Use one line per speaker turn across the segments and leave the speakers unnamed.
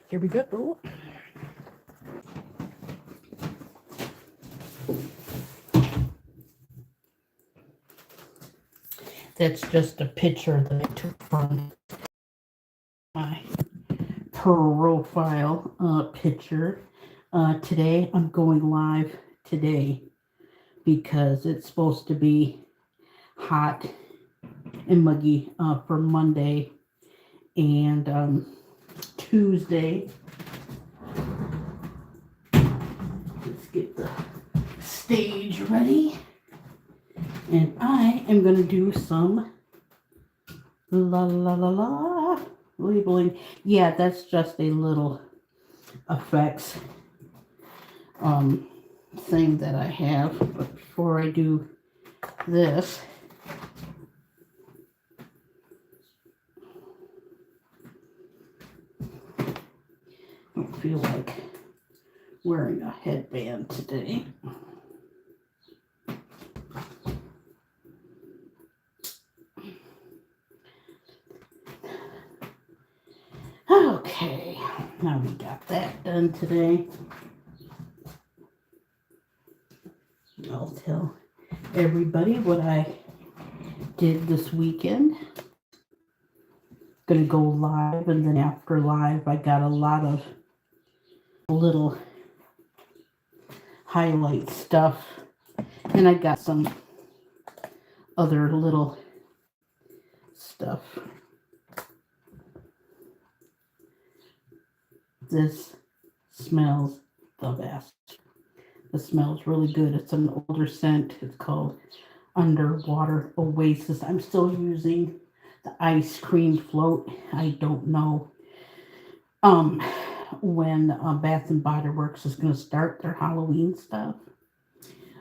Here we go. That's just a picture that I took from my profile picture. Today, I'm going live today because it's supposed to be hot and muggy for Monday and Tuesday. Let's get the stage ready. And I am going to do some labeling. Yeah, that's just a little effects thing that I have. But before I do this, I don't feel like wearing a headband today. Okay, now we got that done today. I'll tell everybody what I did this weekend. Gonna go live, and then after live, I got a lot of little highlight stuff, and I got some other little stuff. This smells the best. This smells really good. It's an older scent. It's called Underwater Oasis. I'm still using the ice cream float. I don't know when Bath and Body Works is going to start their Halloween stuff,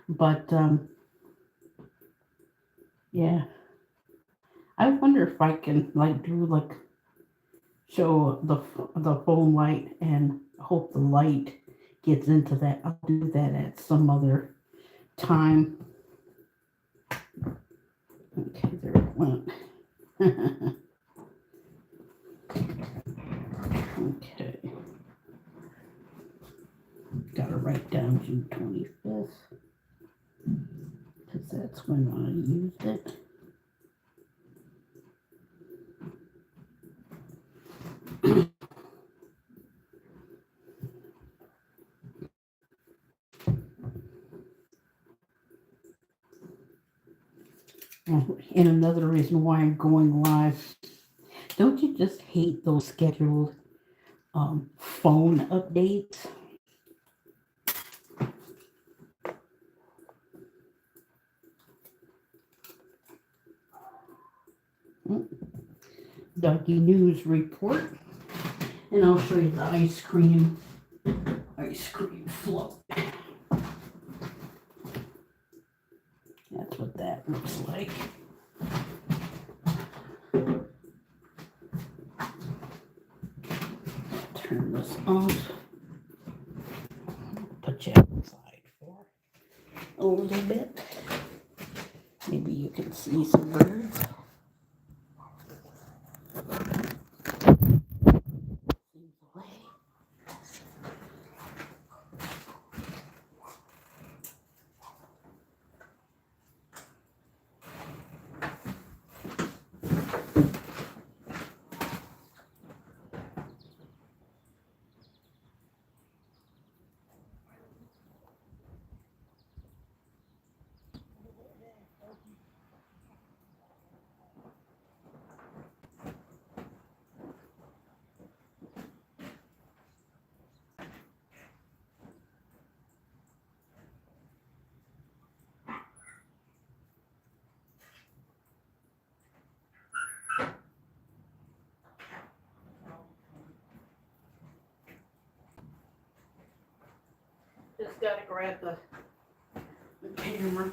but yeah, I wonder if I can show the phone light and hope the light gets into that. I'll do that at some other time. Okay, there it went. Okay. Gotta write down June 25th, because that's when I used it. And another reason why I'm going live, don't you just hate those scheduled phone updates? Dougie News Report, and I'll show you the ice cream float. That's what that looks like. Turn this off. Put you outside for a little bit. Maybe you can see some birds. Just gotta grab the camera.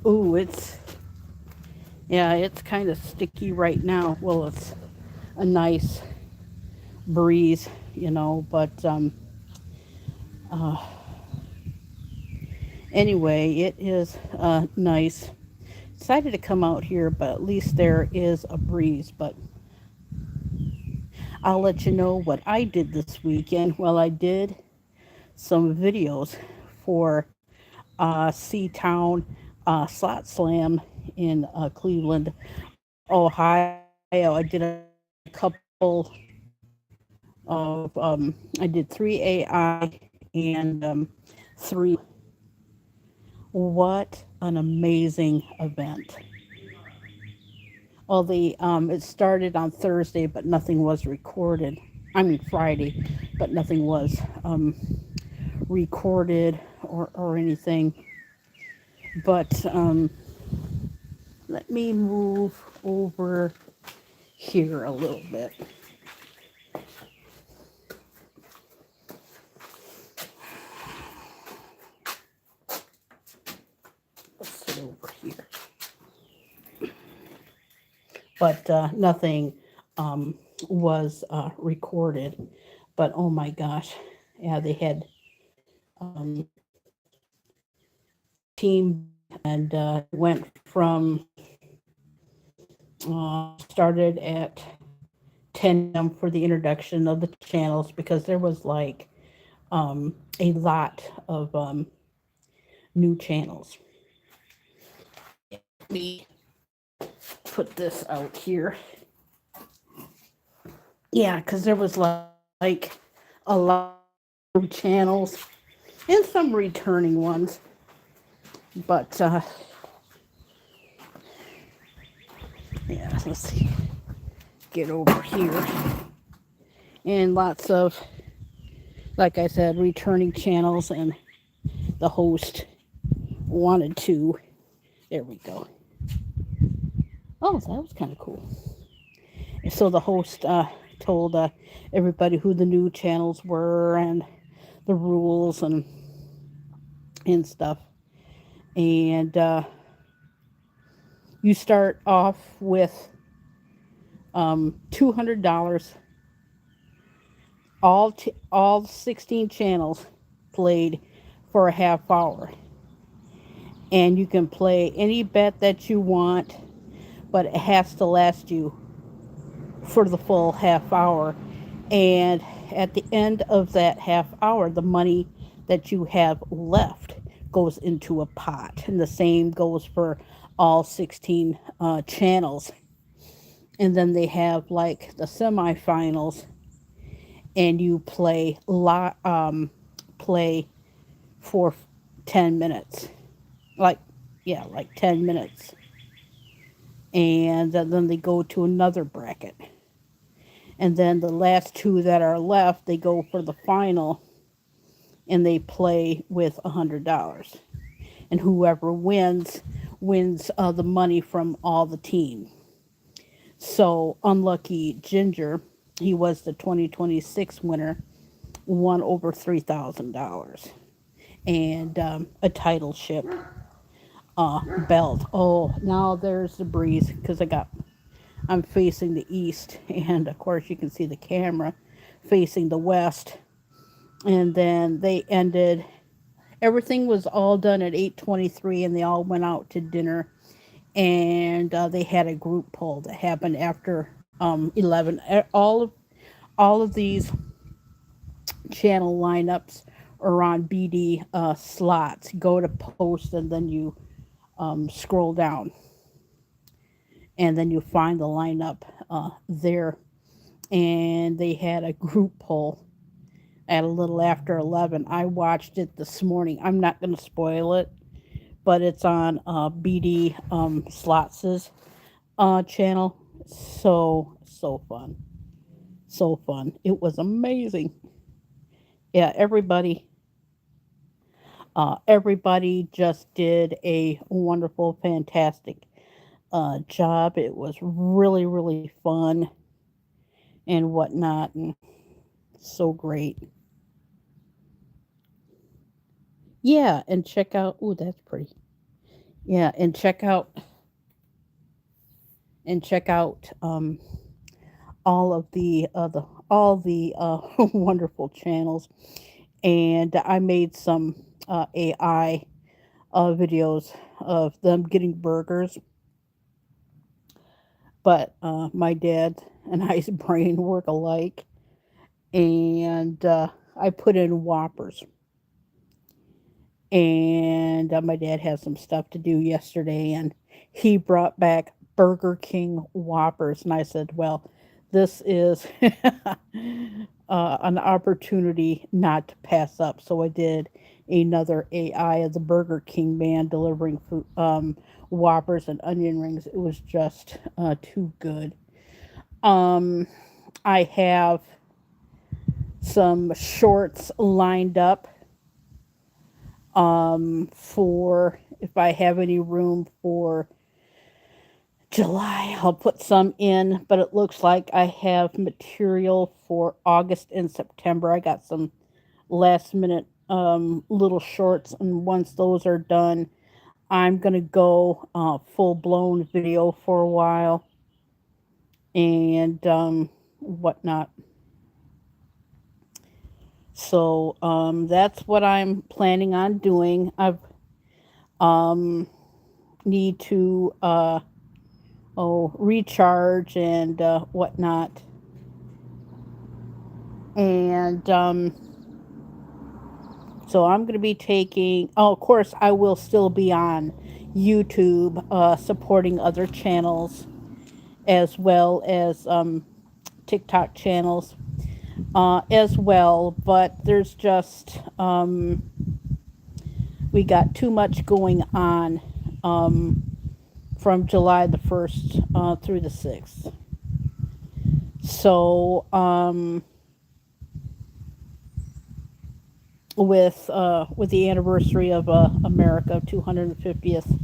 Ooh, it's kind of sticky right now. Well, it's a nice breeze, but uh, anyway, it is nice. Decided to come out here, but at least there is a breeze. But I'll let you know what I did this weekend. Well, I did some videos for Seatown Slot Slam in Cleveland, Ohio. I did a couple of, I did three AI and three. What an amazing event. Well, it started on Thursday, but nothing was recorded. I mean Friday, but nothing was recorded or anything. But let me move over here a little bit. Let's sit over here. But nothing was recorded. But oh my gosh, yeah, they had team and went from started at 10 a.m. for the introduction of the channels because there was like a lot of new channels. Let me put this out here. Yeah, because there was like a lot of channels and some returning ones. But yeah, let's see. Get over here. And lots of, like I said, returning channels, and the host wanted to. There we go. Oh, that was kind of cool. And so the host told everybody who the new channels were and the rules and stuff. And you start off with $200. All 16 channels played for a half hour, and you can play any bet that you want, but it has to last you for the full half hour. And at the end of that half hour, the money that you have left goes into a pot, and the same goes for all 16 channels. And then they have like the semifinals, and you play for 10 minutes, like, yeah, like 10 minutes, and then they go to another bracket, and then the last two that are left, they go for the final, and they play with $100, and whoever wins the money from all the team. So unlucky Ginger, he was the 2026 winner, won over $3,000 and a title ship belt. Oh, now there's the breeze because I'm facing the east, and of course you can see the camera facing the west. And then they ended. Everything was all done at 8:23, and they all went out to dinner. And they had a group poll that happened after 11. All of these channel lineups are on BD slots. Go to post, and then you scroll down, and then you find the lineup there. And they had a group poll at a little after 11. I watched it this morning. I'm not going to spoil it, but it's on BD Slots' channel. So fun. So fun. It was amazing. Yeah, everybody just did a wonderful, fantastic job. It was really, really fun and whatnot, and so great. Yeah, and check out. Ooh, that's pretty. Yeah, and check out all of the all the wonderful channels. And I made some AI videos of them getting burgers, but my dad and I's brain work alike, and I put in Whoppers. And my dad had some stuff to do yesterday, and he brought back Burger King Whoppers, and I said, "Well, this is an opportunity not to pass up." So I did another AI of the Burger King man delivering food, Whoppers and onion rings. It was just too good. Um, I have some shorts lined up for if I have any room for July, I'll put some in, but it looks like I have material for August and September. I got some last minute little shorts, and once those are done, I'm gonna go full blown video for a while and whatnot. So that's what I'm planning on doing. I've um need to recharge and whatnot. And so I'm going to be taking, oh, of course, I will still be on YouTube supporting other channels as well as TikTok channels as well. But there's just, we got too much going on from July the 1st through the 6th. So, with the anniversary of America 250th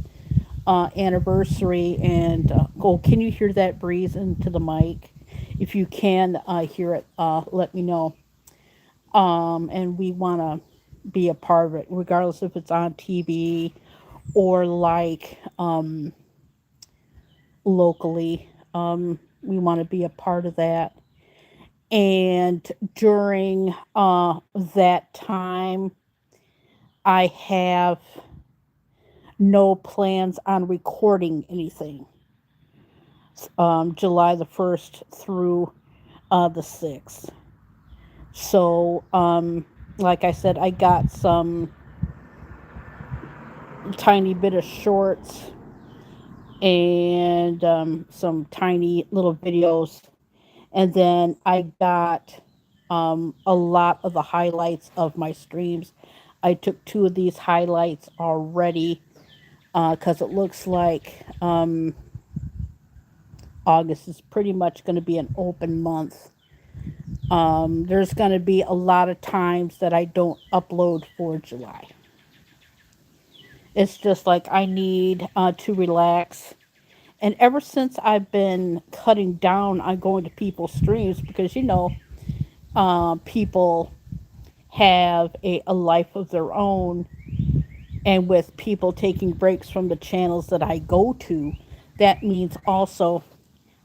anniversary, and oh, can you hear that breeze into the mic? If you can hear it, let me know. And we want to be a part of it, regardless if it's on TV or like locally. We want to be a part of that. And during that time, I have no plans on recording anything. July the 1st through the 6th. So, like I said, I got some tiny bit of shorts and some tiny little videos. And then I got a lot of the highlights of my streams. I took two of these highlights already because it looks like August is pretty much going to be an open month. There's going to be a lot of times that I don't upload for July. It's just like I need to relax. And ever since I've been cutting down on going to people's streams, because people have a life of their own, and with people taking breaks from the channels that I go to, that means also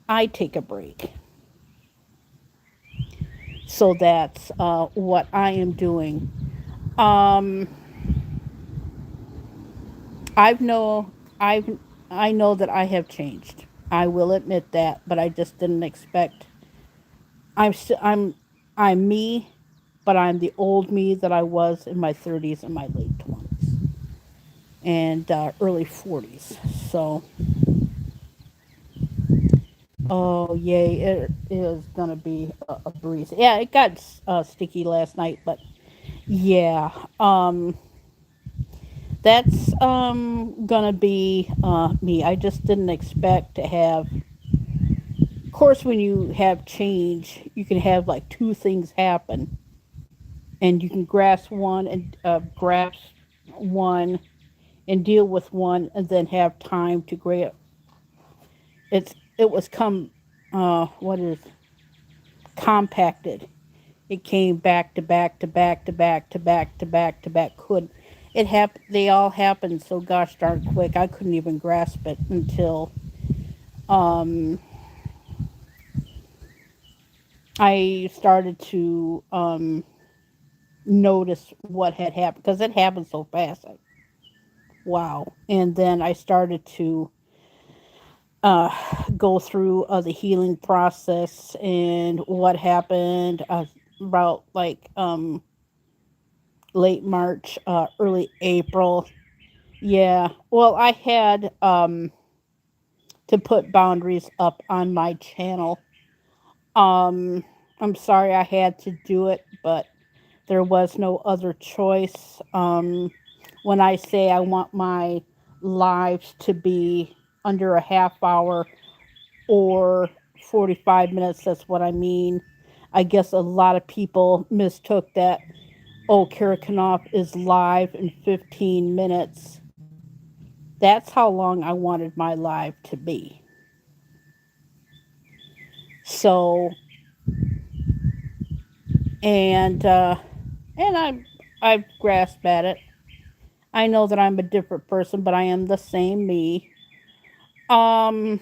I take a break. So that's what I am doing. Um, I've know I've I know that I have changed. I will admit that, but I just didn't expect. I'm still I'm me, but I'm the old me that I was in my 30s and my late 20s and early 40s. So, oh yay, it is gonna be a breeze. Yeah, it got sticky last night, but yeah, that's gonna be me. I just didn't expect to have. Of course, when you have change, you can have like two things happen, and you can grasp one and grasp one and deal with one, and then have time to grab. It was what is compacted. It came back to back to back to back to back to back to back. Could They all happened so gosh darn quick. I couldn't even grasp it until um I started to notice what had happened because it happened so fast. Like, wow. And then I started to uh, go through the healing process and what happened about like late March, early April. Yeah. Well, I had to put boundaries up on my channel. Um, I'm sorry I had to do it, but there was no other choice. When I say I want my lives to be under a half hour or 45 minutes, that's what I mean. I guess a lot of people mistook that, oh, Kerry Knauf is live in 15 minutes. That's how long I wanted my live to be. So, and, uh, and I've grasped at it. I know that I'm a different person, but I am the same me. Um,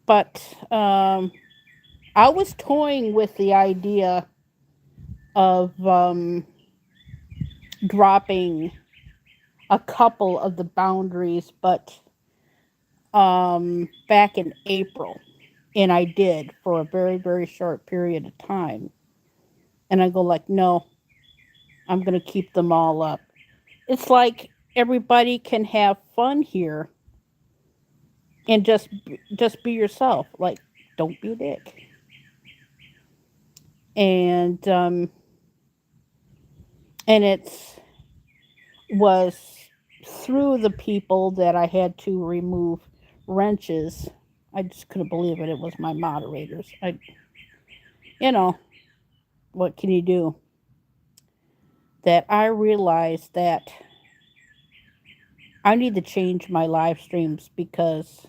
but I was toying with the idea of dropping a couple of the boundaries, but back in April, and I did for a very very short period of time, and I go like, no, I'm gonna keep them all up. It's like everybody can have fun here and just be yourself. Like, don't be a dick. And it's was through the people that I had to remove wrenches. I just couldn't believe it. It was my moderators. You know, what can you do? That I realized that I need to change my live streams because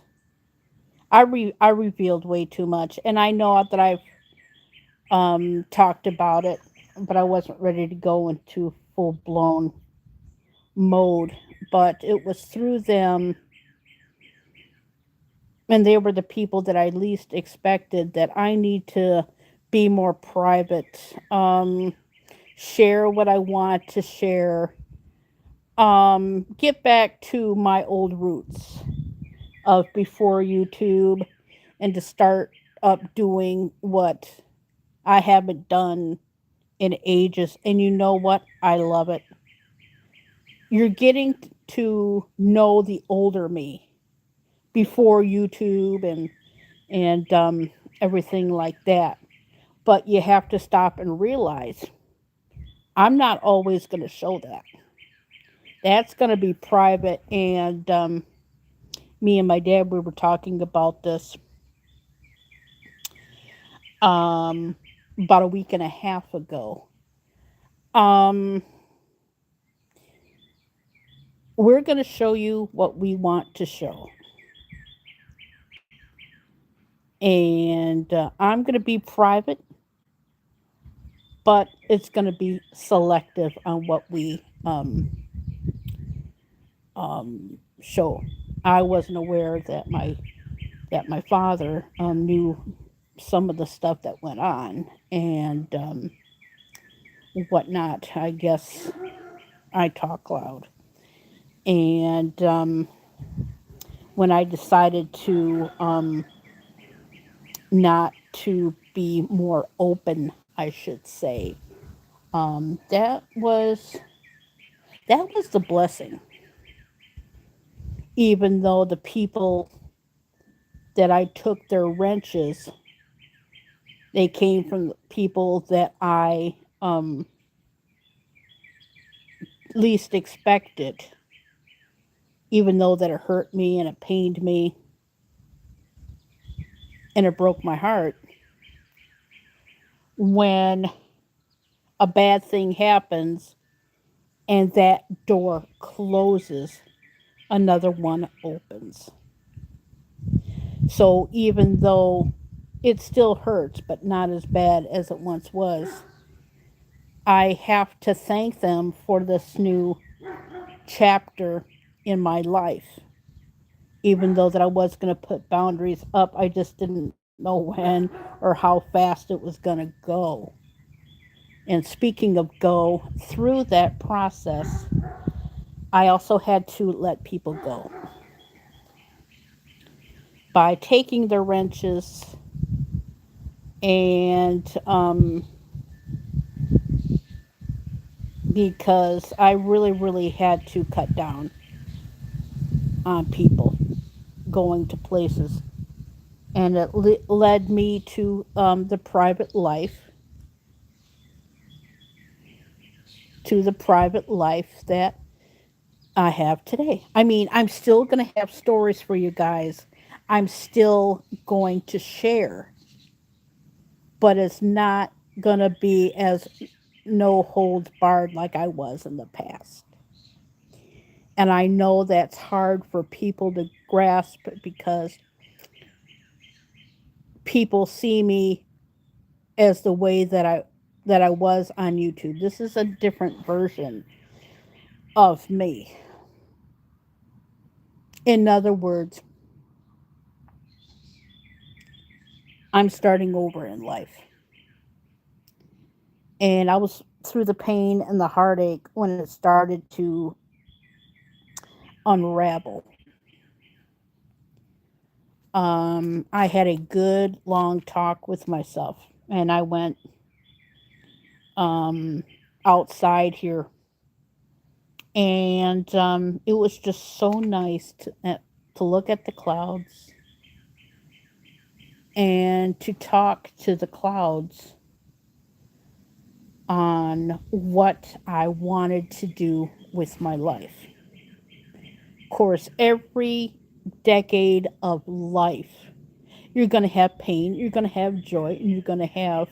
I revealed way too much, and I know that I've talked about it, but I wasn't ready to go into full blown mode. But it was through them, and they were the people that I least expected, that I need to be more private, share what I want to share, get back to my old roots of before YouTube, and to start up doing what I haven't done in ages. And you know what? I love it. You're getting to know the older me before YouTube and everything like that. But you have to stop and realize I'm not always going to show that. That's going to be private. And me and my dad, we were talking about this um, about a week and a half ago. Um, we're going to show you what we want to show. And I'm going to be private, but it's going to be selective on what we show. I wasn't aware that my father knew some of the stuff that went on and whatnot. I guess I talk loud. And when I decided to not to be more open, I should say, um, that was that was the blessing. Even though the people that I took their wrenches, they came from people that I least expected, even though that it hurt me and it pained me and it broke my heart. When a bad thing happens and that door closes, another one opens. So even though it still hurts, but not as bad as it once was, I have to thank them for this new chapter in my life. Even though that I was going to put boundaries up, I just didn't know when or how fast it was going to go. And speaking of go, through that process, I also had to let people go by taking the wrenches and because I really, really had to cut down on people going to places. And it led me to the private life, that I have today. I mean, I'm still going to have stories for you guys. I'm still going to share, but it's not going to be as no holds barred like I was in the past. And I know that's hard for people to grasp because people see me as the way that I was on YouTube. This is a different version of me. In other words, I'm starting over in life. And I was through the pain and the heartache when it started to unravel. I had a good long talk with myself, and I went um, outside here, and it was just so nice to look at the clouds and to talk to the clouds on what I wanted to do with my life. Of course, every decade of life, you're going to have pain, you're going to have joy, and you're going to have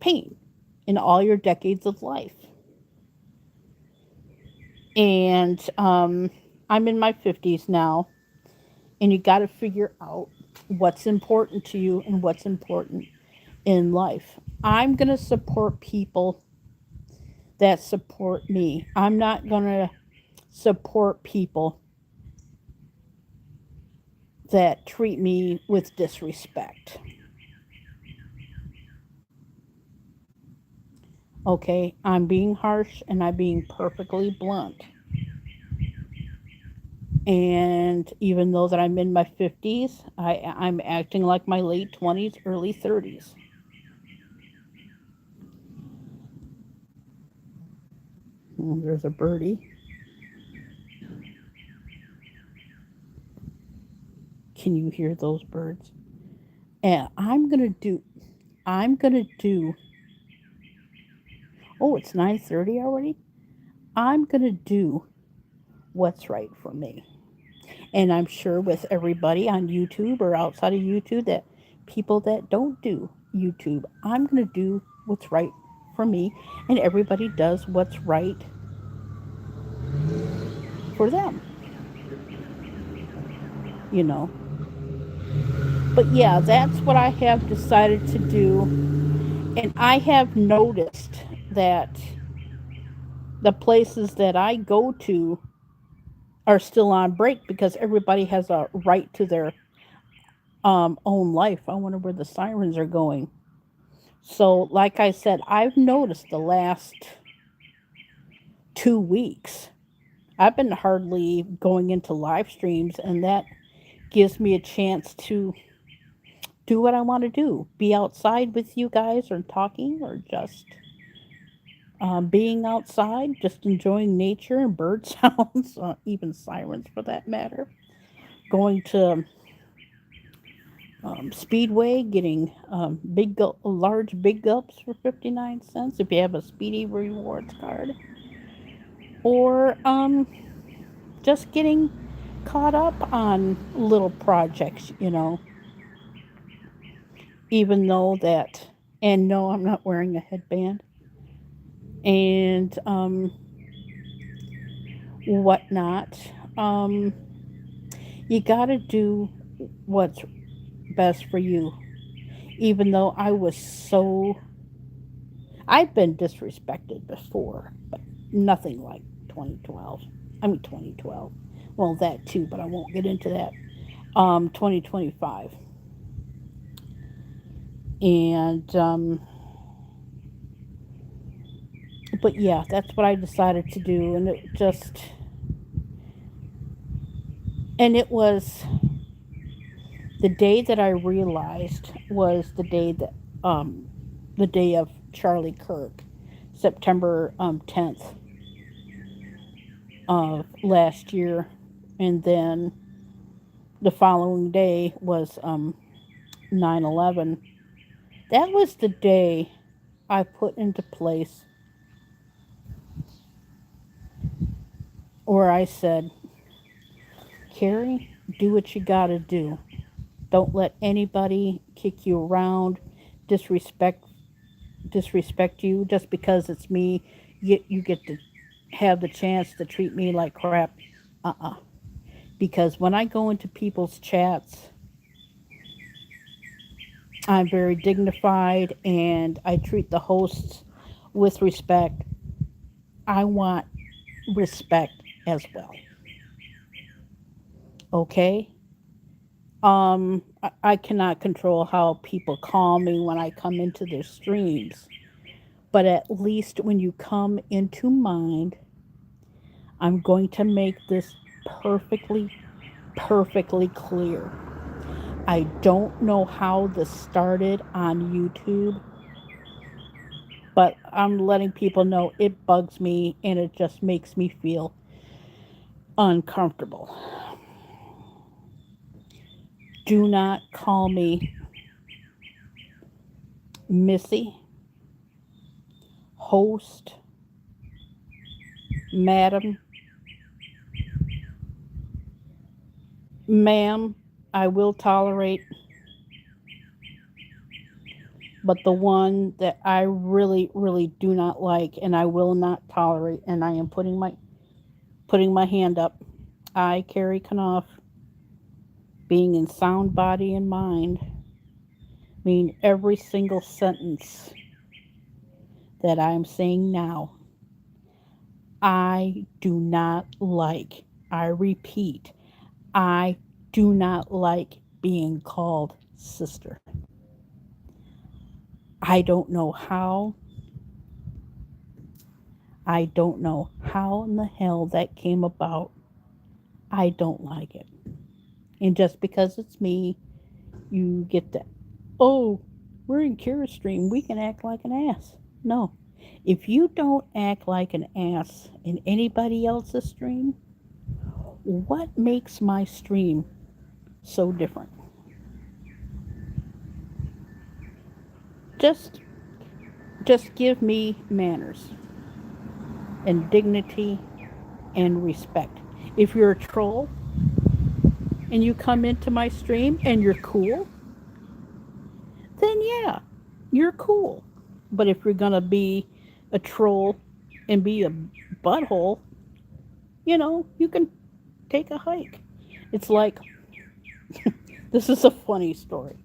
pain in all your decades of life. And I'm in my 50s now, and you got to figure out what's important to you and what's important in life. I'm going to support people that support me. I'm not going to support people that treat me with disrespect. Okay, I'm being harsh and I'm being perfectly blunt. And even though that I'm in my 50s, I'm acting like my late 20s, early 30s. Oh, there's a birdie. Can you hear those birds? And I'm gonna do, oh, it's 9:30 already? I'm gonna do what's right for me. And I'm sure with everybody on YouTube or outside of YouTube, that people that don't do YouTube, I'm going to do what's right for me, and everybody does what's right for them, you know. But yeah, that's what I have decided to do. And I have noticed that the places that I go to are still on break because everybody has a right to their own life. I wonder where the sirens are going. So, like I said, I've noticed the last 2 weeks, I've been hardly going into live streams, and that gives me a chance to do what I want to do, be outside with you guys, or talking, or just being outside, just enjoying nature and bird sounds, even sirens for that matter. Going to Speedway, getting large big gulps for 59 cents if you have a Speedy Rewards card, or just getting caught up on little projects, even though that, and no, I'm not wearing a headband, and whatnot. Um, you got to do what's best for you, even though I was so I've been disrespected before, but nothing like 2012. I mean 2012. Well, that too, but I won't get into that. 2025. And but yeah, that's what I decided to do, and it was the day that I realized was the day of Charlie Kirk, September 10th of last year, and then the following day was 9/11. That was the day I put into place where I said, Carrie, do what you gotta do. Don't let anybody kick you around, disrespect disrespect you just because it's me. You get to have the chance to treat me like crap. Uh-uh. Because when I go into people's chats, I'm very dignified and I treat the hosts with respect. I want respect as well. Okay? I cannot control how people call me when I come into their streams, but at least when you come into mine, I'm going to make this perfectly, perfectly clear. I don't know how this started on YouTube, but I'm letting people know it bugs me and it just makes me feel uncomfortable. Do not call me Missy, host, madam, ma'am. I will tolerate, but the one that I really, really do not like and I will not tolerate, and I am putting my hand up. I, Kerry Knauf, being in sound body and mind, mean every single sentence that I'm saying now. I do not like, I repeat, I do not like being called sister. I don't know how. I don't know how in the hell that came about. I don't like it. And just because it's me, you get to, oh, we're in Kira's stream. We can act like an ass. No. If you don't act like an ass in anybody else's stream, what makes my stream so different? Just just give me manners and dignity and respect. If you're a troll and you come into my stream and you're cool, then yeah, you're cool. But if you're gonna be a troll and be a butthole, you can take a hike. It's like, this is a funny story.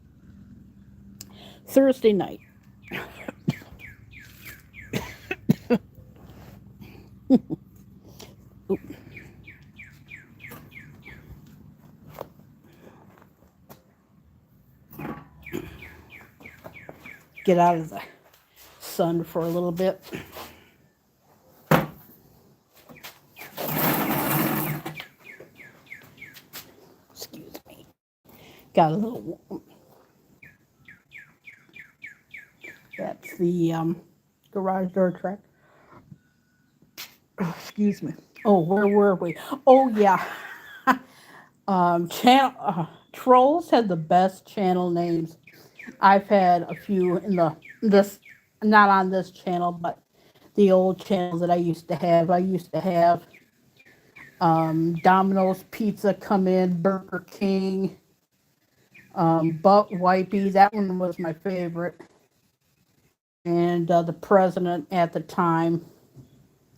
Thursday night, get out of the sun for a little bit. Excuse me. Got a little. That's the garage door track. Excuse me. Oh, where were we? Oh yeah. Channel trolls had the best channel names. I've had a few in this, not on this channel, but the old channels that I used to have. I used to have Domino's Pizza come in, Burger King, Butt Wipey. That one was my favorite. And the president at the time,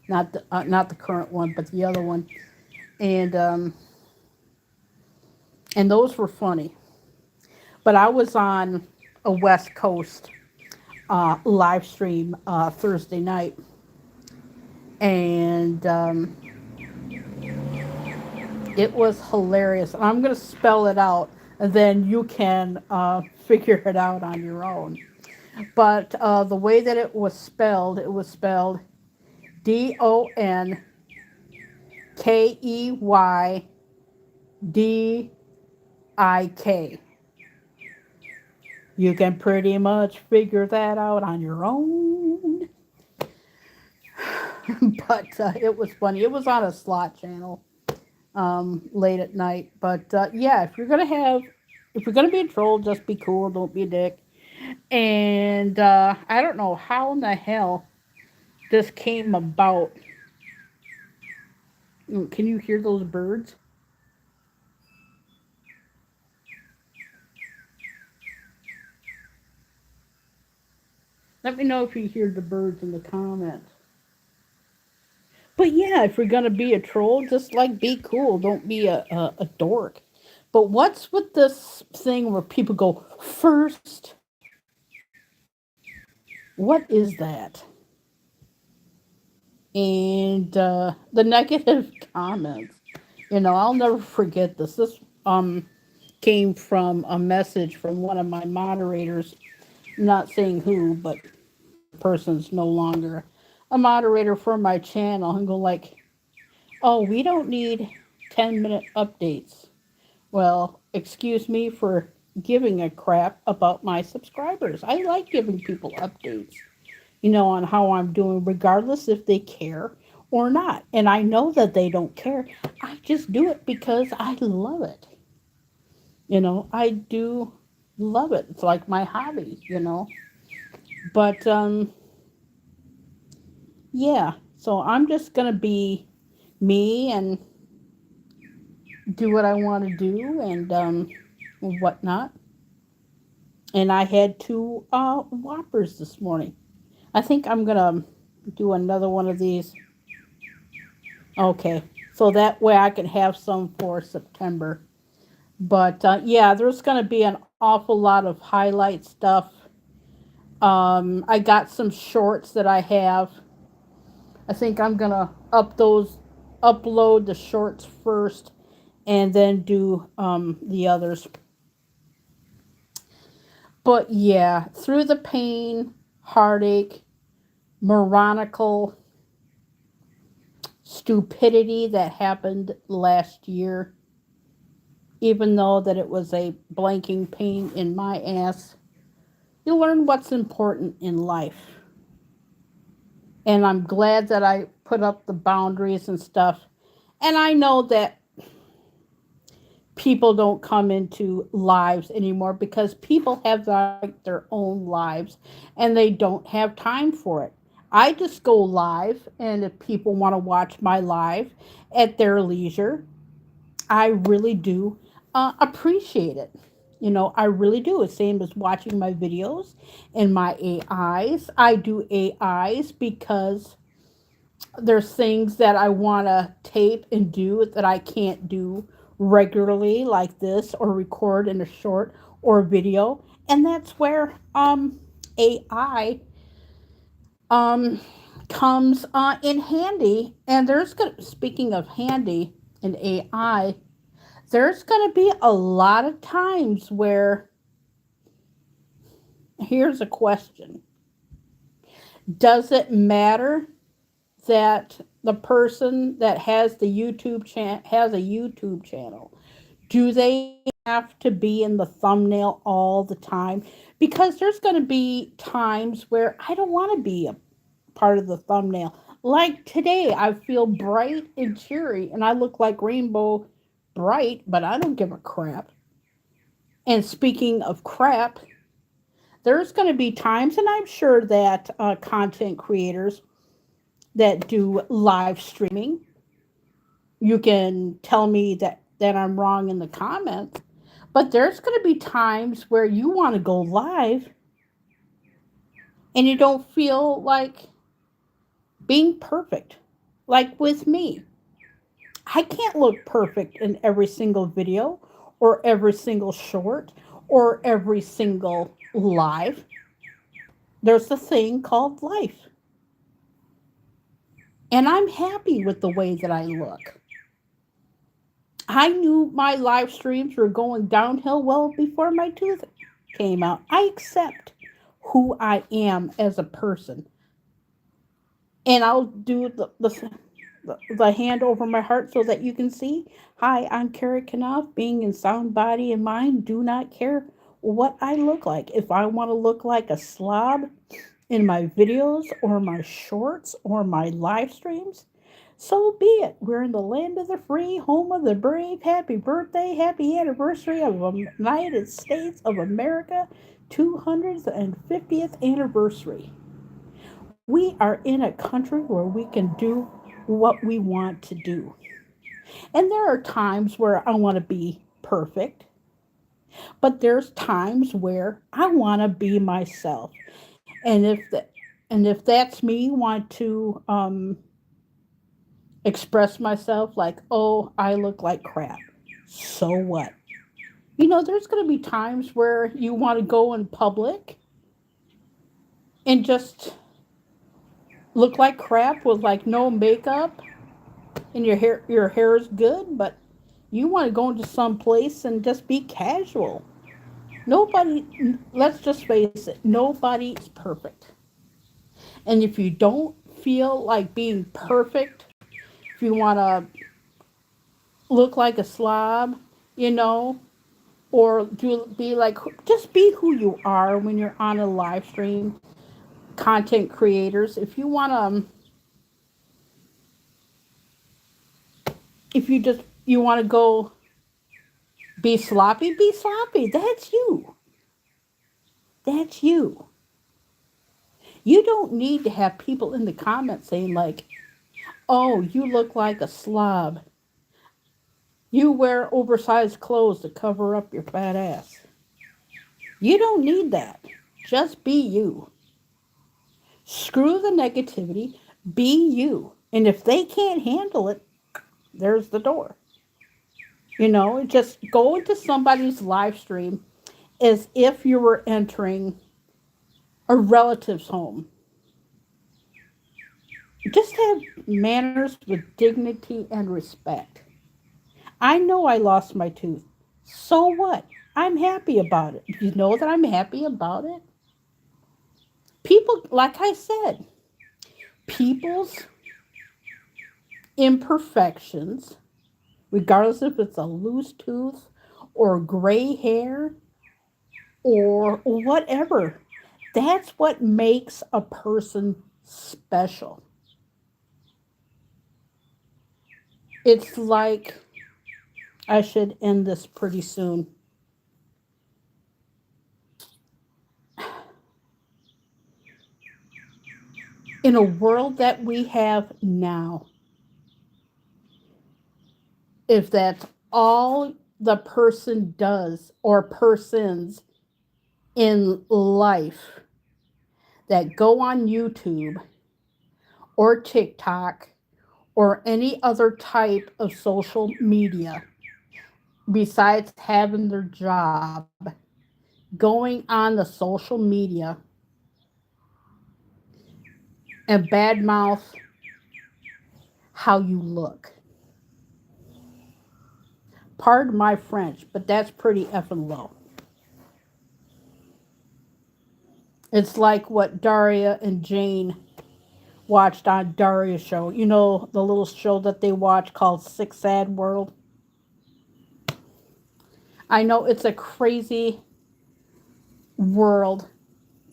not the current one, but the other one, and those were funny. But I was on a West Coast live stream Thursday night, and it was hilarious. I'm going to spell it out, and then you can figure it out on your own. But the way that it was spelled DONKEYDIK. You can pretty much figure that out on your own. But it was funny. It was on a slot channel late at night. But yeah, if you're gonna be a troll, just be cool. Don't be a dick. And I don't know how in the hell this came about. Can you hear those birds? Let me know if you hear the birds in the comments. But yeah, if you're gonna be a troll, just like be cool. Don't be a dork. But what's with this thing where people go first? What is that? And the negative comments. I'll never forget this. This came from a message from one of my moderators. I'm not saying who, but the person's no longer a moderator for my channel. And go like, oh, we don't need 10-minute updates. Well, excuse me for giving a crap about my subscribers. I like giving people updates, on how I'm doing, regardless if they care or not. And I know that they don't care. I just do it because I love it. I do love it. It's like my hobby. But yeah, so I'm just going to be me and do what I want to do and whatnot. And I had two Whoppers this morning. I think I'm going to do another one of these. Okay, so that way I can have some for September. But yeah, there's going to be an awful lot of highlight stuff. I got some shorts that I have. I think I'm going to upload the shorts first and then do the others. But yeah, through the pain, heartache, moronical stupidity that happened last year, even though that it was a blanking pain in my ass, you learn what's important in life. And I'm glad that I put up the boundaries and stuff. And I know that people don't come into lives anymore because people have their own lives and they don't have time for it. I just go live, and if people want to watch my live at their leisure, I really do appreciate it. I really do. It's same as watching my videos and my AIs. I do AIs because there's things that I want to tape and do that I can't do regularly, like this, or record in a short or video. And that's where AI comes in handy. And speaking of handy and AI, there's going to be a lot of times where, here's a question: does it matter that the person that has the has a YouTube channel? Do they have to be in the thumbnail all the time? Because there's going to be times where I don't want to be a part of the thumbnail. Like today, I feel bright and cheery, and I look like Rainbow Bright, but I don't give a crap. And speaking of crap, there's going to be times, and I'm sure that content creators that do live streaming, you can tell me that I'm wrong in the comments, but there's going to be times where you want to go live and you don't feel like being perfect. Like with me, I can't look perfect in every single video or every single short or every single live. There's a thing called life. And I'm happy with the way that I look. I knew my live streams were going downhill well before my tooth came out. I accept who I am as a person. And I'll do the hand over my heart so that you can see. Hi, I'm Kerry Knauf, being in sound body and mind. Do not care what I look like. If I want to look like a slob in my videos or my shorts or my live streams, so be it. We're in the land of the free, home of the brave. Happy birthday, happy anniversary of the United States of America, 250th anniversary. We are in a country where we can do what we want to do. And there are times where I want to be perfect, but there's times where I want to be myself. And if that's me want to express myself like, oh, I look like crap. So what? There's going to be times where you want to go in public and just look like crap with like no makeup and your hair is good, but you want to go into some place and just be casual. Nobody, let's just face it, nobody is perfect. And if you don't feel like being perfect, if you want to look like a slob, you know, or be like, just be who you are when you're on a live stream. Content creators, if you want to, if you just you want to go be sloppy, be sloppy. That's you. That's you. You don't need to have people in the comments saying like, oh, you look like a slob, you wear oversized clothes to cover up your fat ass. You don't need that. Just be you. Screw the negativity. Be you. And if they can't handle it, there's the door. Just go into somebody's live stream as if you were entering a relative's home. Just have manners with dignity and respect. I know I lost my tooth. So what? I'm happy about it. You know that I'm happy about it? People, like I said, people's imperfections, regardless if it's a loose tooth or gray hair or whatever, that's what makes a person special. It's like, I should end this pretty soon. In a world that we have now, if that's all the person does or persons in life that go on YouTube or TikTok or any other type of social media besides having their job, going on the social media and badmouth how you look. Pardon my French, but that's pretty effing low. It's like what Daria and Jane watched on Daria's show. The little show that they watch called Sick Sad World. I know it's a crazy world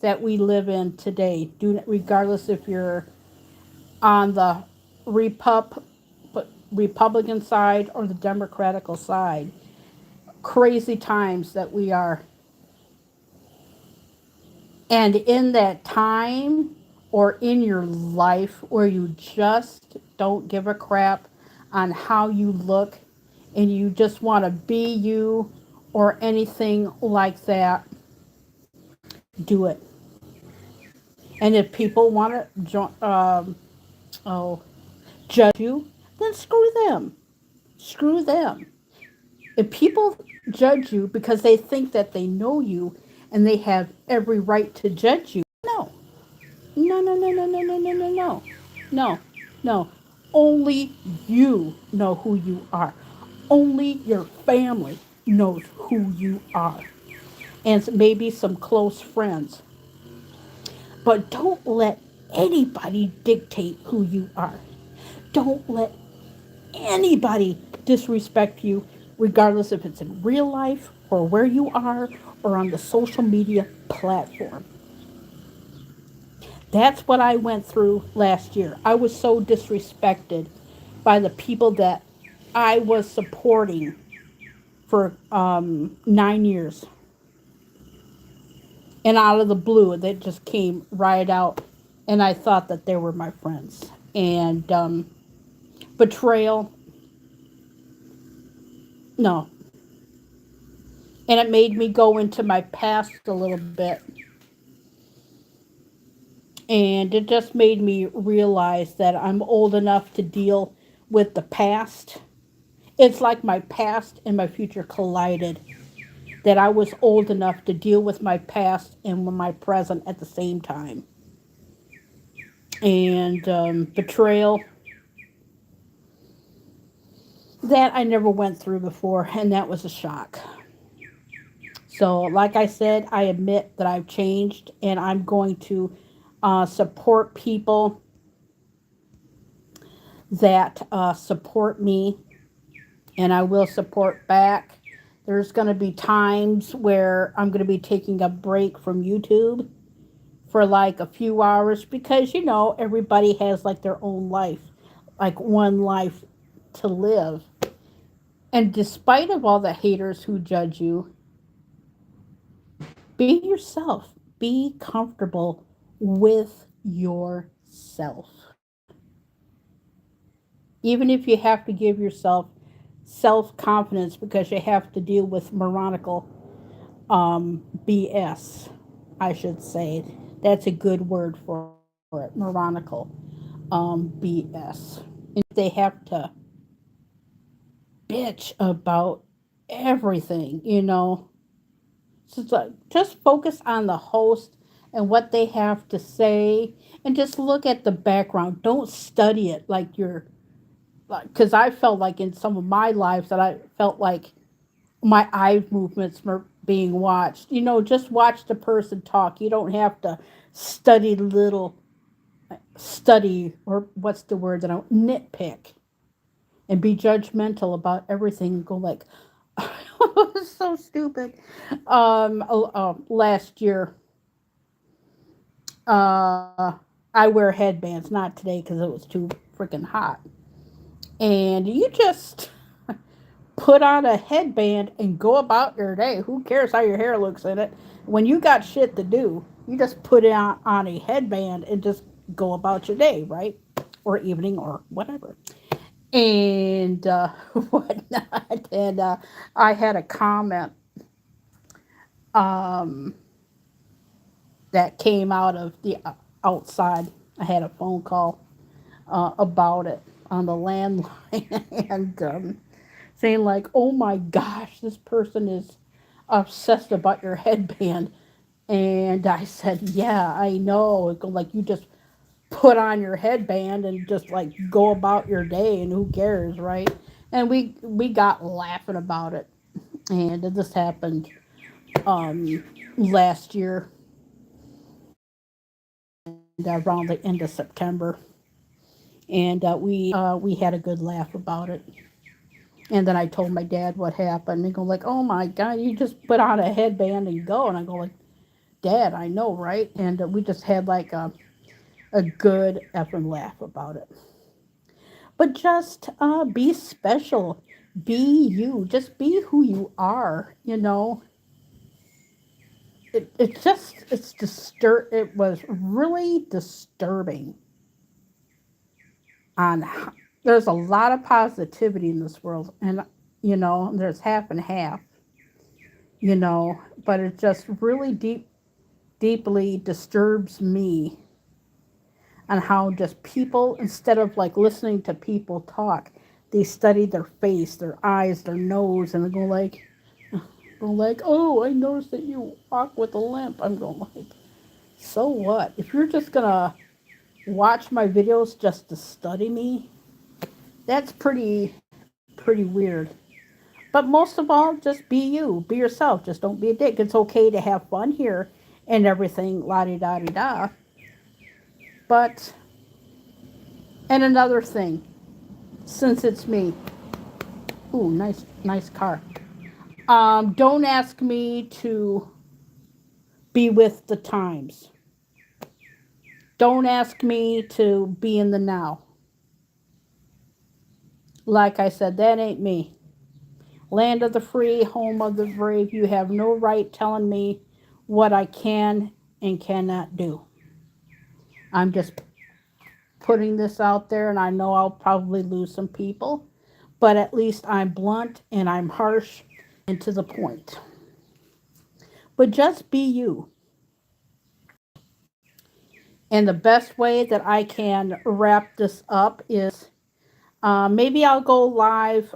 that we live in today, regardless if you're on the Republican side or the Democratical side. Crazy times that we are. And in that time or in your life where you just don't give a crap on how you look and you just want to be you or anything like that, do it. And if people want to judge you, then screw them. Screw them. If people judge you because they think that they know you and they have every right to judge you, no. no, no, no, no, no, no, no, no, no, no. Only you know who you are. Only your family knows who you are, and maybe some close friends. But don't let anybody dictate who you are. Don't let anybody disrespect you, regardless if it's in real life or where you are or on the social media platform. That's what I went through last year. I was so disrespected by the people that I was supporting for 9 years. And out of the blue, they just came right out. And I thought that they were my friends. And betrayal, no. And it made me go into my past a little bit. And it just made me realize that I'm old enough to deal with the past. It's like my past and my future collided. That I was old enough to deal with my past and my present at the same time. And betrayal, that I never went through before, and that was a shock. So, like I said, I admit that I've changed, and I'm going to support people that support me, and I will support back. There's going to be times where I'm going to be taking a break from YouTube for like a few hours because, everybody has like their own life, like one life to live. And despite of all the haters who judge you, be yourself. Be comfortable with yourself. Even if you have to give yourself self confidence because you have to deal with moronical BS, I should say. That's a good word for it, moronical BS. And they have to bitch about everything. So it's like, just focus on the host and what they have to say and just look at the background. Don't study it like you're like, because I felt like in some of my lives that I felt like my eye movements were being watched. Just watch the person talk. You don't have to study little study or what's the word that I nitpick and be judgmental about everything and go like it was so stupid. Last year, uh, I wear headbands. Not today because it was too freaking hot. And you just put on a headband and go about your day. Who cares how your hair looks in it? When you got shit to do, you just put it on a headband and just go about your day, right? Or evening or whatever. And whatnot. And I had a comment um, that came out of the outside. I had a phone call about it on the landline and saying like, "Oh my gosh, this person is obsessed about your headband." And I said, "Yeah, I know." Like you just put on your headband and just like go about your day, and who cares, right? And we got laughing about it, and this happened last year and around the end of September, and we had a good laugh about it. And then I told my dad what happened. And go like, "Oh my God, you just put on a headband and go." And I go like, "Dad, I know, right?" And we just had like a good effing laugh about it. But just be special, be you, just be who you are. It was really disturbing on how, there's a lot of positivity in this world, and there's half and half, but it just really deeply disturbs me on how just people, instead of like listening to people talk, they study their face, their eyes, their nose, and they go like, "Oh, I noticed that you walk with a limp." I'm going like, so what? If you're just gonna watch my videos just to study me, that's pretty weird. But most of all, just be you, be yourself. Just don't be a dick. It's okay to have fun here and everything, la di da di da. But and another thing, since it's me, ooh, nice car. Don't ask me to be with the times. Don't ask me to be in the now. Like I said, that ain't me. Land of the free, home of the brave. You have no right telling me what I can and cannot do. I'm just putting this out there, and I know I'll probably lose some people, but at least I'm blunt and I'm harsh and to the point. But just be you. And the best way that I can wrap this up is maybe I'll go live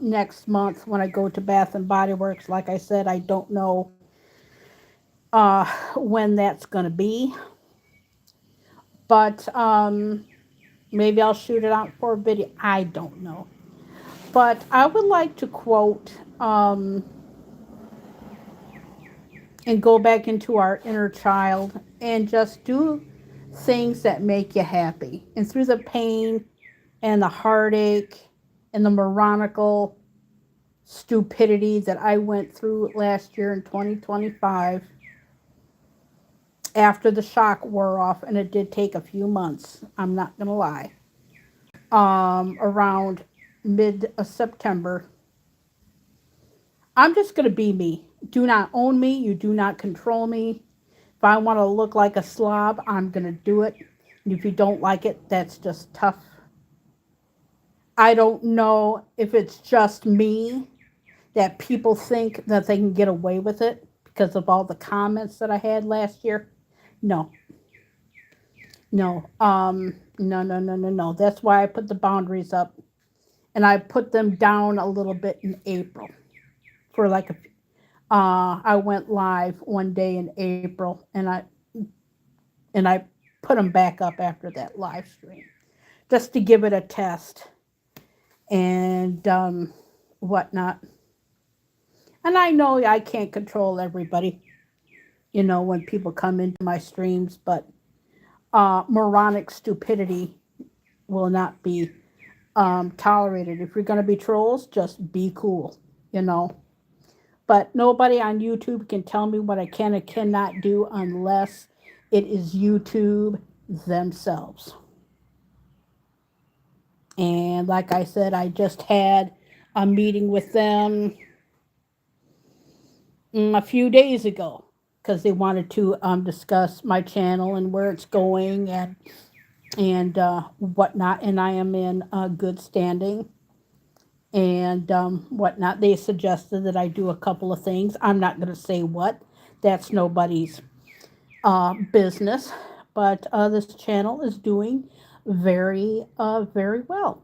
next month when I go to Bath and Body Works. Like I said, I don't know when that's going to be, but maybe I'll shoot it out for a video. I don't know. But I would like to quote and go back into our inner child and just do things that make you happy. And through the pain and the heartache and the moronical stupidity that I went through last year in 2025, after the shock wore off, and it did take a few months, I'm not going to lie, around mid September, I'm just going to be me. Do not own me. You do not control me. If I want to look like a slob, I'm going to do it. And if you don't like it, that's just tough. I don't know if it's just me that people think that they can get away with it because of all the comments that I had last year. No, no, no. That's why I put the boundaries up, and I put them down a little bit in April for like a. I went live one day in April, and I put them back up after that live stream just to give it a test and whatnot. And I know I can't control everybody, when people come into my streams, but moronic stupidity will not be tolerated. If you're going to be trolls, just be cool, you know. But nobody on YouTube can tell me what I can and cannot do unless it is YouTube themselves. And like I said, I just had a meeting with them a few days ago because they wanted to discuss my channel and where it's going and whatnot. And I am in good standing and whatnot. They suggested that I do a couple of things. I'm not going to say what. That's nobody's business. But this channel is doing very well.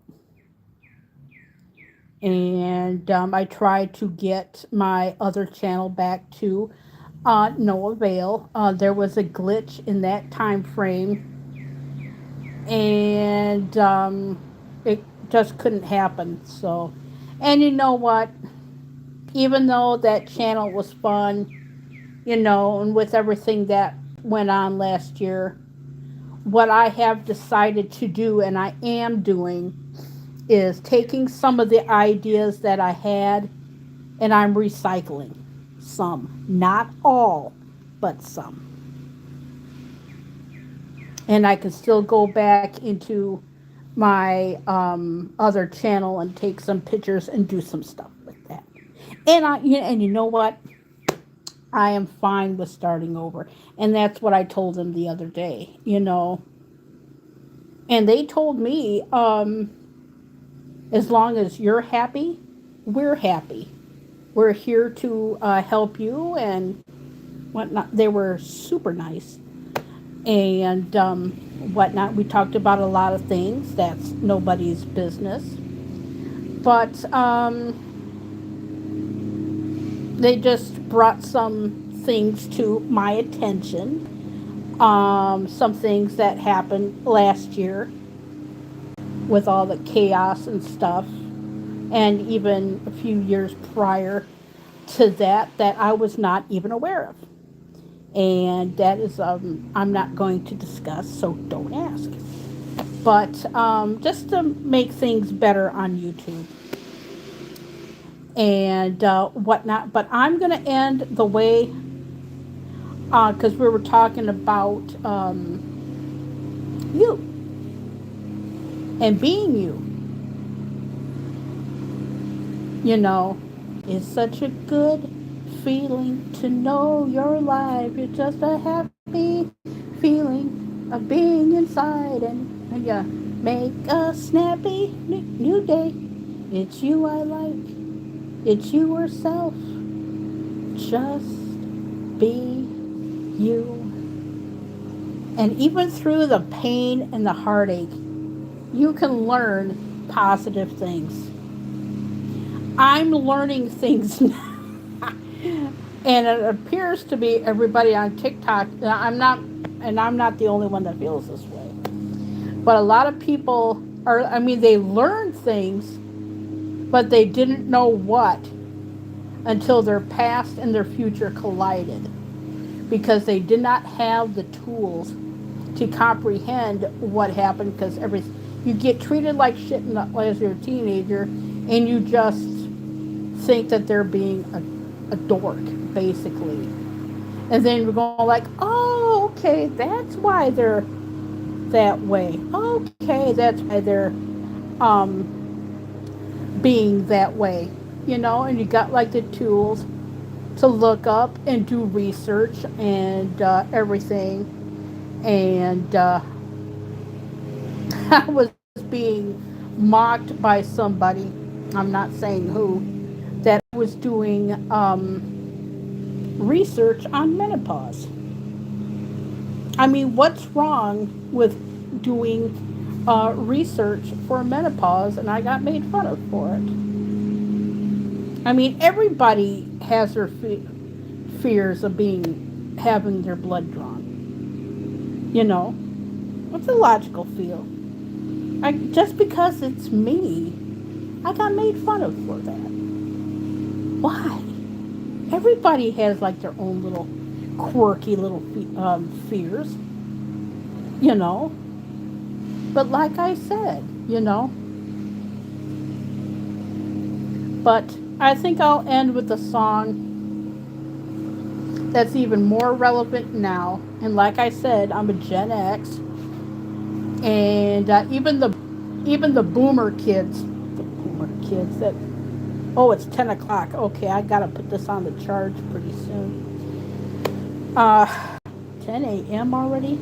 And I tried to get my other channel back to no avail. There was a glitch in that time frame, and it just couldn't happen. So, and you know what? Even though that channel was fun, and with everything that went on last year, what I have decided to do, and I am doing, is taking some of the ideas that I had and I'm recycling some. Not all, but some. And I can still go back into my other channel and take some pictures and do some stuff with that. And you know what? I am fine with starting over. And that's what I told them the other day. And they told me, as long as you're happy, we're happy. We're here to help you and whatnot. They were super nice and whatnot. We talked about a lot of things. That's nobody's business. But they just brought some things to my attention Some things that happened last year with all the chaos and stuff, and even a few years prior to that, that I was not even aware of. And that is, I'm not going to discuss, so don't ask. But just to make things better on YouTube and whatnot. But I'm going to end the way, because we were talking about you and being you. You know, it's such a good feeling to know you're alive. You're just a happy feeling of being inside, and yeah, make a snappy new day. It's you I like. It's you yourself. Just be you. And even through the pain and the heartache, you can learn positive things. I'm learning things now. And it appears to be everybody on TikTok. I'm not the only one that feels this way. But a lot of people are, I mean, they learn things, but they didn't know what until their past and their future collided because they did not have the tools to comprehend what happened because you get treated like shit as you're a teenager and you just think that they're being a dork, basically. And then you're going like, oh, okay, that's why they're that way. Okay, that's why they're being that way. And you got like the tools to look up and do research and everything. And I was being mocked by somebody, I'm not saying who, that was doing research on menopause. I mean, what's wrong with doing research for menopause? And I got made fun of for it. I mean, everybody has their fears of having their blood drawn. What's a logical feel? Just because it's me, I got made fun of for that. Why? Everybody has like their own little quirky little fears, you know. But like I said, but I think I'll end with a song that's even more relevant now. And like I said, I'm a Gen X, and even the boomer kids that, oh, it's 10 o'clock. Okay, I gotta put this on the charge pretty soon. 10 a.m. already.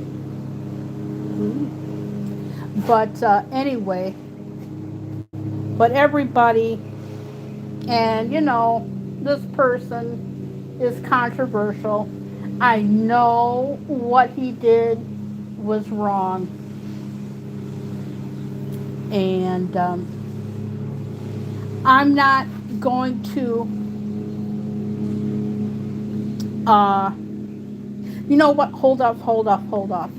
But anyway, but everybody, and this person is controversial. I know what he did was wrong, and I'm not going to. You know what? Hold off.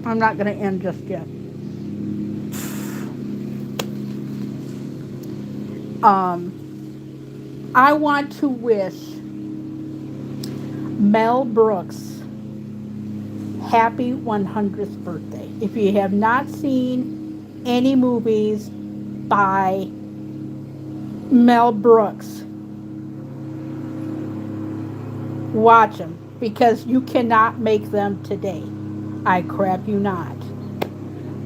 I'm not going to end just yet. I want to wish Mel Brooks happy 100th birthday. If you have not seen any movies by Mel Brooks, watch them because you cannot make them today. I crap you not.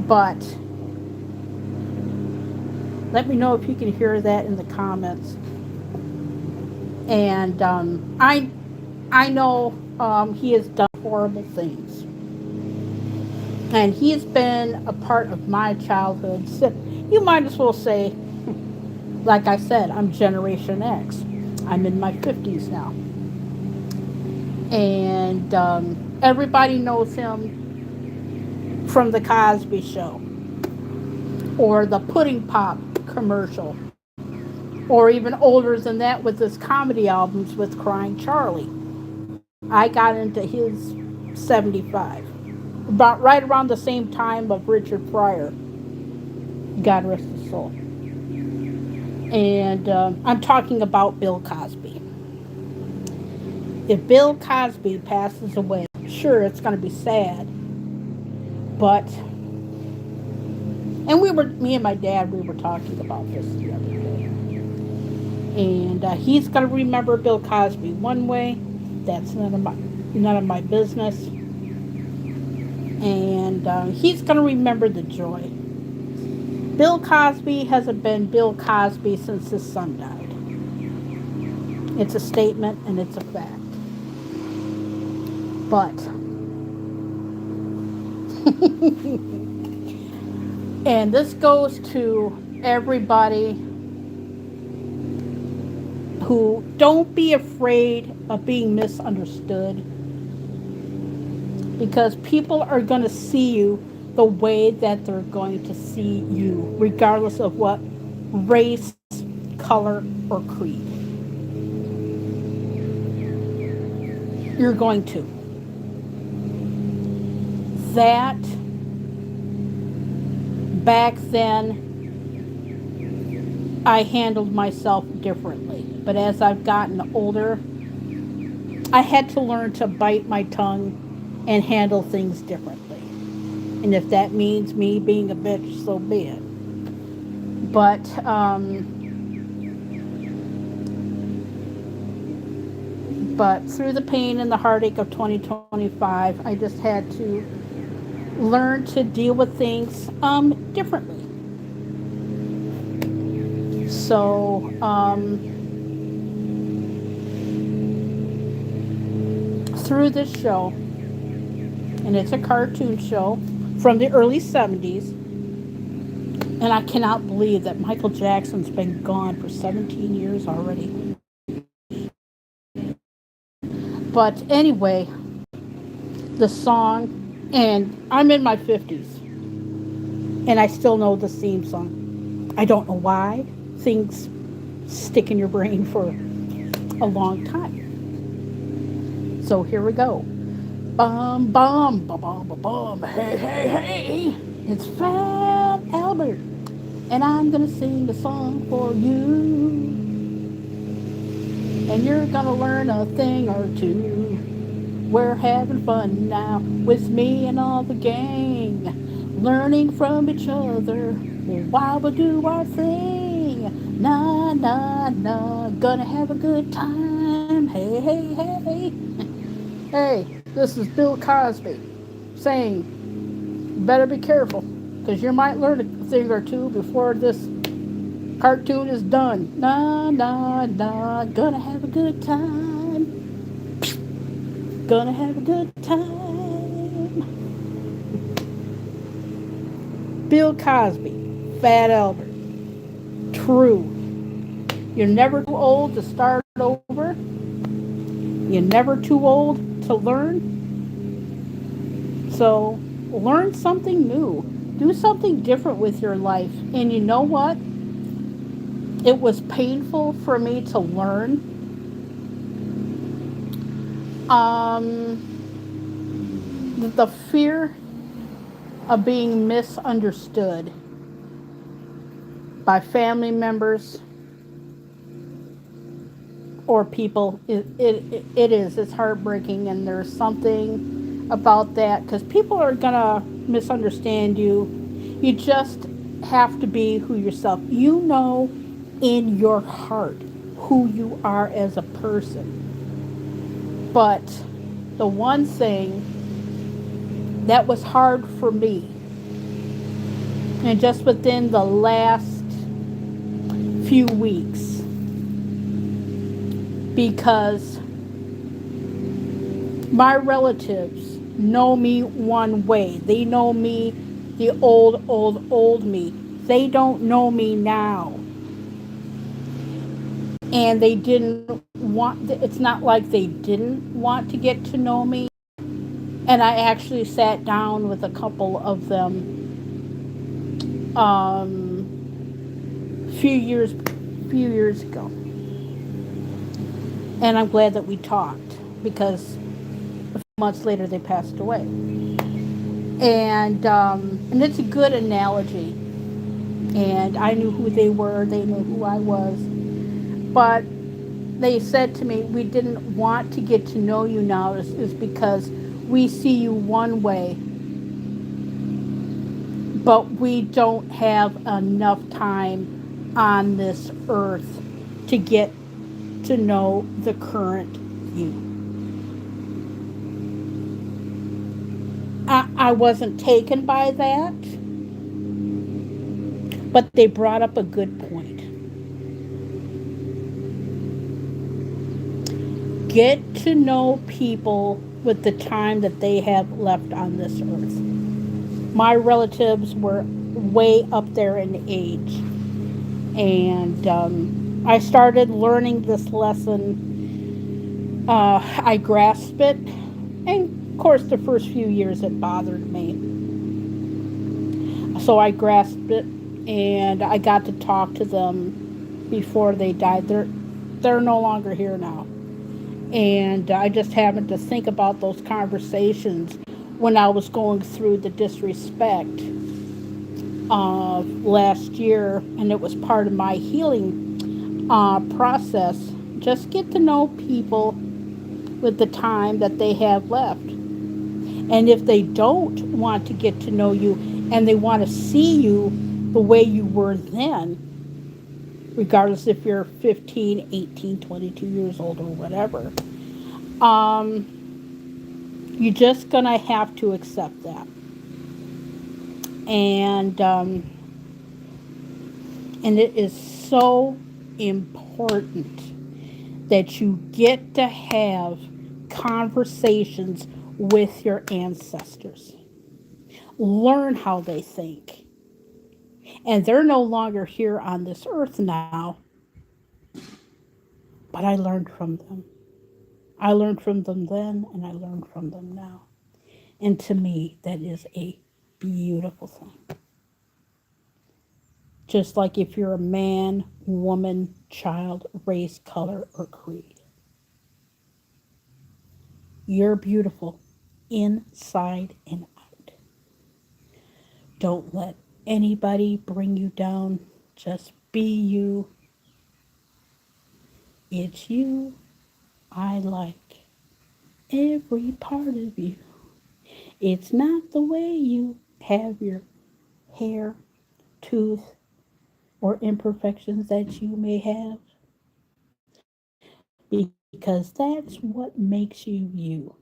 But let me know if you can hear that in the comments. And I know he has done horrible things, and he's been a part of my childhood. So you might as well say, like I said, I'm Generation X. I'm in my 50s now, and everybody knows him from the Cosby Show or the Pudding Pop commercial, or even older than that with his comedy albums with Crying Charlie. I got into his 75. about right around the same time of Richard Pryor, God rest his soul. And I'm talking about Bill Cosby. If Bill Cosby passes away, sure, it's going to be sad, but, and me and my dad, we were talking about this the other day, and he's going to remember Bill Cosby one way. That's none of my business, and he's going to remember the joy. Bill Cosby hasn't been Bill Cosby since his son died. It's a statement and it's a fact. But, and this goes to everybody who don't be afraid of being misunderstood, because people are going to see you the way that they're going to see you, regardless of what race, color, or creed. You're going to. That, back then, I handled myself differently. But as I've gotten older, I had to learn to bite my tongue and handle things differently. And if that means me being a bitch, so be it. But through the pain and the heartache of 2025, I just had to learn to deal with things differently. So through this show, and it's a cartoon show from the early 70s, and I cannot believe that Michael Jackson's been gone for 17 years already. But anyway, the song, and I'm in my 50s, and I still know the theme song. I don't know why. Things stick in your brain for a long time. So here we go. Bum, bum, bum, bum, bum, bum. Hey, hey, hey. It's Fat Albert, and I'm going to sing a song for you. And you're going to learn a thing or two. We're having fun now with me and all the gang, learning from each other while we do our thing. Nah, nah, nah, gonna have a good time. Hey, hey, hey. Hey, this is Bill Cosby saying, better be careful, because you might learn a thing or two before this cartoon is done. Nah, nah, nah, gonna have a good time. Gonna have a good time. Bill Cosby, Fat Albert. True. You're never too old to start over. You're never too old to learn. So learn something new. Do something different with your life. And you know what? It was painful for me to learn. The fear of being misunderstood by family members or people, it's heartbreaking, and there's something about that, because people are gonna misunderstand you. You just have to be who yourself. You know in your heart who you are as a person. But the one thing that was hard for me, and just within the last few weeks, because my relatives know me one way. They know me, the old me. They don't know me now. And they didn't want, it's not like they didn't want to get to know me. And I actually sat down with a couple of them few years ago. And I'm glad that we talked, because a few months later they passed away. And it's a good analogy. And I knew who they were, they knew who I was. But they said to me, we didn't want to get to know you now is because we see you one way, but we don't have enough time on this earth to get to know the current you. I wasn't taken by that, but they brought up a good point. Get to know people with the time that they have left on this earth. My relatives were way up there in age, and I started learning this lesson. I grasped it, and of course, the first few years it bothered me. So I grasped it, and I got to talk to them before they died. They're no longer here now, and I just happened to think about those conversations when I was going through the disrespect last year, and it was part of my healing process. Just get to know people with the time that they have left. And if they don't want to get to know you and they want to see you the way you were then, regardless if you're 15, 18, 22 years old or whatever, you're just going to have to accept that. And it is so important that you get to have conversations with your ancestors. Learn how they think. And they're no longer here on this earth now, but I learned from them. I learned from them then, and I learned from them now. And to me, that is a beautiful thing. Just like if you're a man, woman, child, race, color, or creed, you're beautiful inside and out. Don't let anybody bring you down. Just be you. It's you I like. Every part of you. It's not the way you have your hair, tooth, or imperfections that you may have, because that's what makes you you.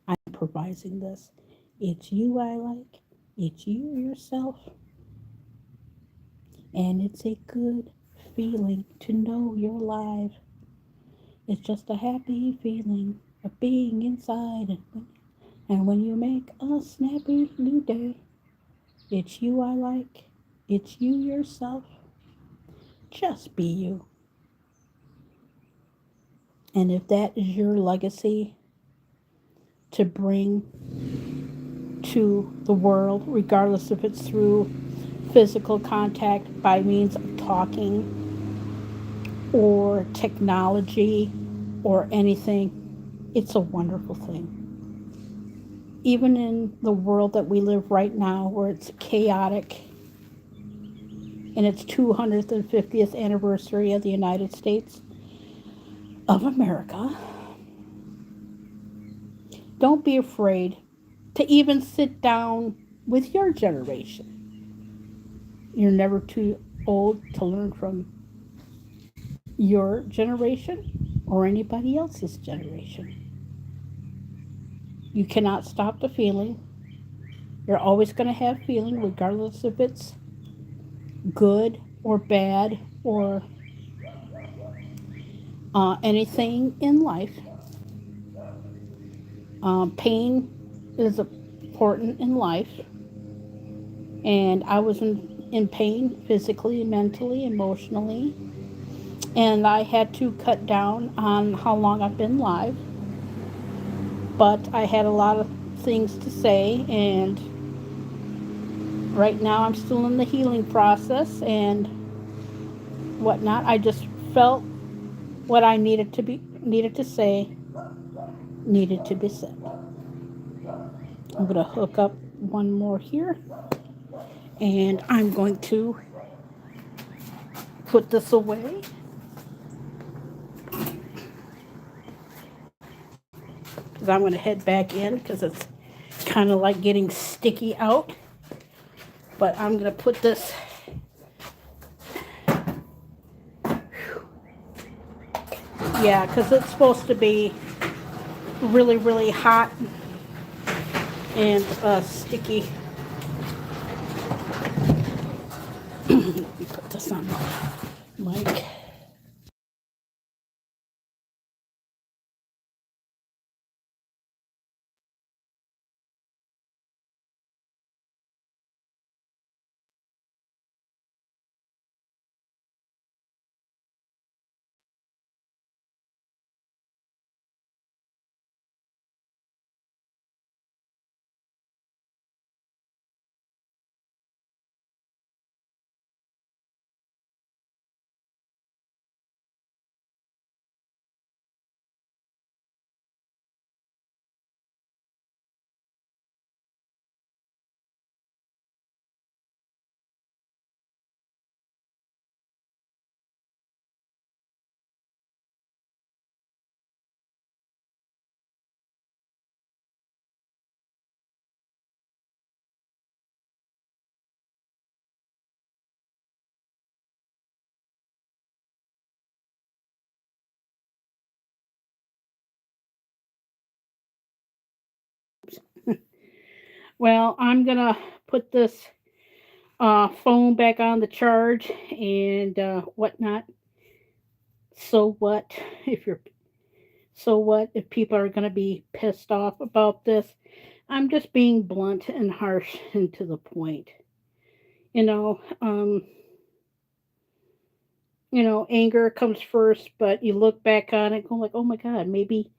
I'm improvising this. It's you I like. It's you yourself. And it's a good feeling to know you're alive. It's just a happy feeling of being inside. And when you make a snappy new day, it's you I like. It's you yourself. Just be you. And if that is your legacy to bring to the world, regardless if it's through physical contact by means of talking or technology or anything, it's a wonderful thing. Even in the world that we live right now, where it's chaotic, and its 250th anniversary of the United States of America, don't be afraid to even sit down with your generation. You're never too old to learn from your generation or anybody else's generation. You cannot stop the feeling. You're always going to have feeling, regardless if it's good or bad or anything in life. Pain is important in life, and I was in pain physically, mentally, emotionally, and I had to cut down on how long I've been live. But I had a lot of things to say, and right now I'm still in the healing process and whatnot. I just felt what I needed to say needed to be said. I'm gonna hook up one more here. And I'm going to put this away. Because I'm going to head back in because it's kind of like getting sticky out. But I'm going to put this, yeah, because it's supposed to be really, really hot and sticky. Let me put this on the mic. Well, I'm going to put this phone back on the charge and whatnot. So what if you're so what if people are going to be pissed off about this? I'm just being blunt and harsh and to the point. You know, um, anger comes first, but you look back on it, going like, "Oh my God, maybe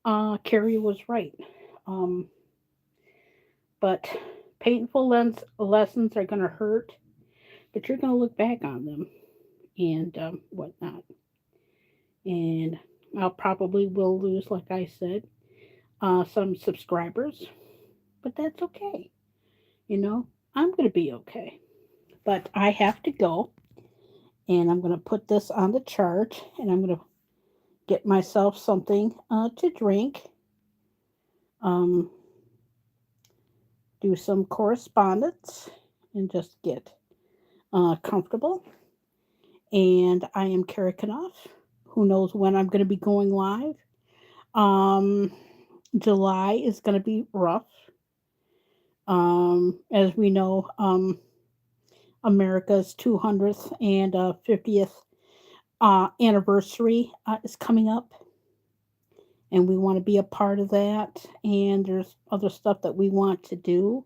Carrie was right." Um, but painful lessons are going to hurt, but you're going to look back on them and whatnot. And I'll probably will lose, like I said, some subscribers, but that's okay. You know, I'm going to be okay. But I have to go, and I'm going to put this on the charge, and I'm going to get myself something to drink, um, do some correspondence, and just get comfortable. And I am Kerry Knauf. Who knows when I'm going to be going live? Um, July is going to be rough. As we know, America's 200th and 50th anniversary is coming up, and we want to be a part of that. And there's other stuff that we want to do.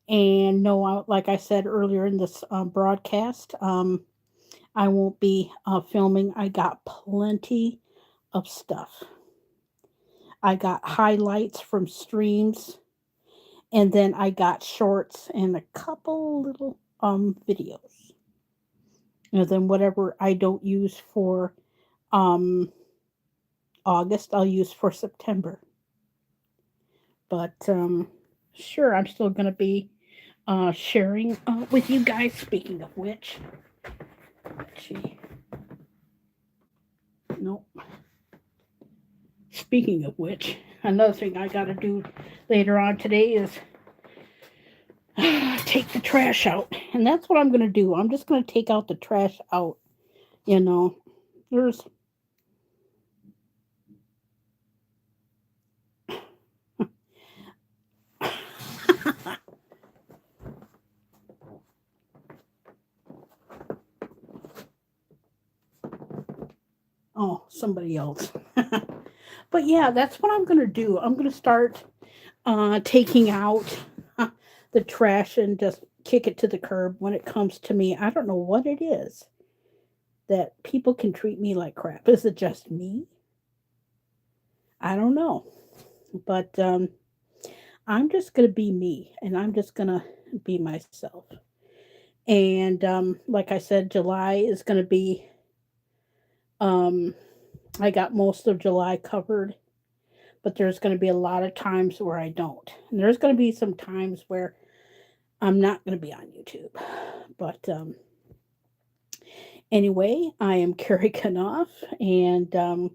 And no, like I said earlier in this broadcast, I won't be filming. I got plenty of stuff. I got highlights from streams, and then I got shorts and a couple little videos. And then whatever I don't use for um August, I'll use for September. But sure, I'm still going to be sharing with you guys. Speaking of which, gee, no. Speaking of which, another thing I got to do later on today is take the trash out, and that's what I'm going to do. I'm just going to take out the trash out. You know, there's oh somebody else. But yeah, that's what I'm going to do. I'm going to start taking out the trash and just kick it to the curb when it comes to me. I don't know what it is that people can treat me like crap. Is it just me? I don't know. But I'm just going to be me and I'm just going to be myself. And like I said, July is going to be, um, I got most of July covered. but there's going to be a lot of times where I don't. And there's going to be some times where I'm not going to be on YouTube. But anyway, I am Kerry Knauf, and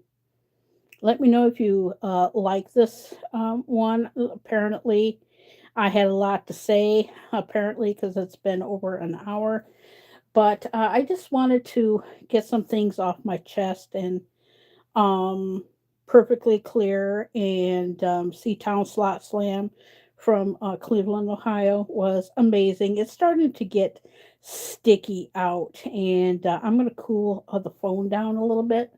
let me know if you like this one. Apparently, I had a lot to say, apparently, because it's been over an hour. But I just wanted to get some things off my chest and um, perfectly clear. And Seatown Slot Slam from Cleveland, Ohio was amazing. It's starting to get sticky out, and I'm going to cool the phone down a little bit.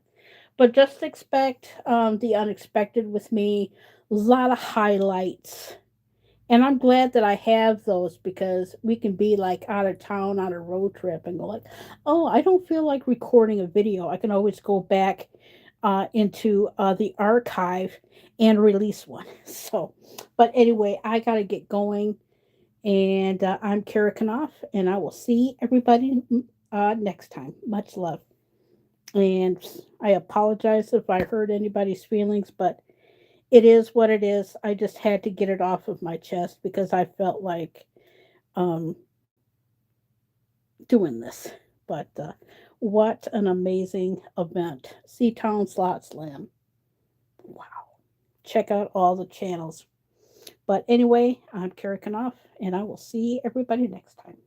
But just expect the unexpected with me. A lot of highlights. And I'm glad that I have those because we can be like out of town on a road trip and go like, oh, I don't feel like recording a video. I can always go back into the archive and release one. So, but anyway, I got to get going. And I'm Kara Kanoff, and I will see everybody next time. Much love. And I apologize if I hurt anybody's feelings, but it is what it is. I just had to get it off of my chest because I felt like um, doing this. But what an amazing event! Seatown Slot Slam. Wow. Check out all the channels. But anyway, I'm Kara Kanoff, and I will see everybody next time.